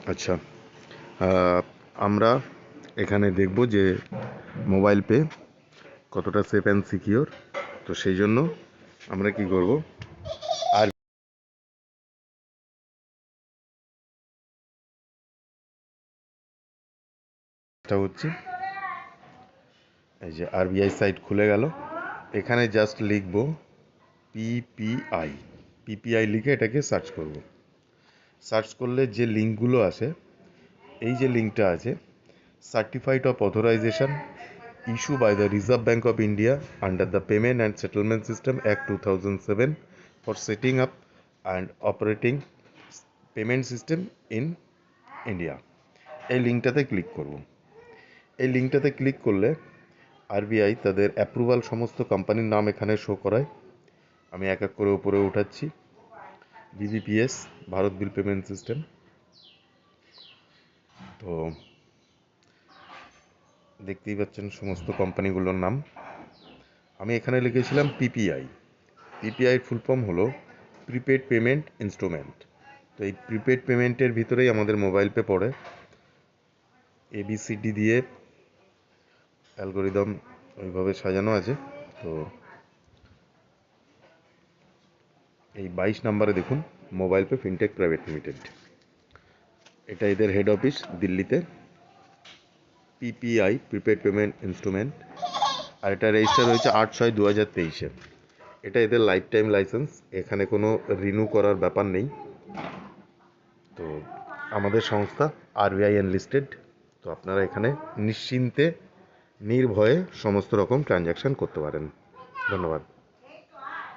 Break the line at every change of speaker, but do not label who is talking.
আচ্ছা, আমরা এখানে দেখব যে মোবাইল পে কতটা সেফ অ্যান্ড সিকিওর। তো সেই জন্য আমরা কি করব, আর এটা হচ্ছে এই যে আরবিআই সাইট খুলে গেল। এখানে জাস্ট লিখব পিপিআই। পিপিআই লিখে এটাকে সার্চ করব। সার্চ করলে যে লিঙ্কগুলো আসে, এই যে লিঙ্কটা আছে, certified of authorization issue by the Reserve Bank of India under the payment and settlement system act 2007 for setting up and operating payment system in India. এই লিঙ্কটাতে ক্লিক করব। এই লিঙ্কটাতে ক্লিক করলে আরবিআই তাদের অ্যাপ্রুভাল সমস্ত কোম্পানির নাম এখানে শো করায়। আমি এক এক করে উপরে উঠাচ্ছি। BBPS, Bharat bill payment system. তো দেখতেই পাচ্ছেন সমস্ত কোম্পানিগুলোর নাম। আমি এখানে লিখেছিলাম পিপিআই। পিপিআই ফুল ফর্ম হলো প্রিপেড পেমেন্ট ইনস্ট্রুমেন্ট। তো এই প্রিপেড পেমেন্টের ভিতরেই আমাদের মোবাইল পে পড়ে। এবিসিডি দিয়ে অ্যালগোরিদম ওইভাবে সাজানো আছে। তো এই 22 নম্বরে দেখুন, mobile pay fintech private limited. এটা এদের হেড অফিস দিল্লিতে। PPI prepaid payment instrument. আর এটা রেজিস্টার হয়েছে 8/6/2023-এ। এটা এদের লাইফ টাইম লাইসেন্স, এখানে কোনো রিনিউ করার ব্যাপার নেই। তো আমাদের সংস্থা আরবিআই এনলিস্টেড। তো আপনারা এখানে নিশ্চিন্তে নির্ভয়ে সমস্ত রকম ট্রানজ্যাকশান করতে পারেন। ধন্যবাদ।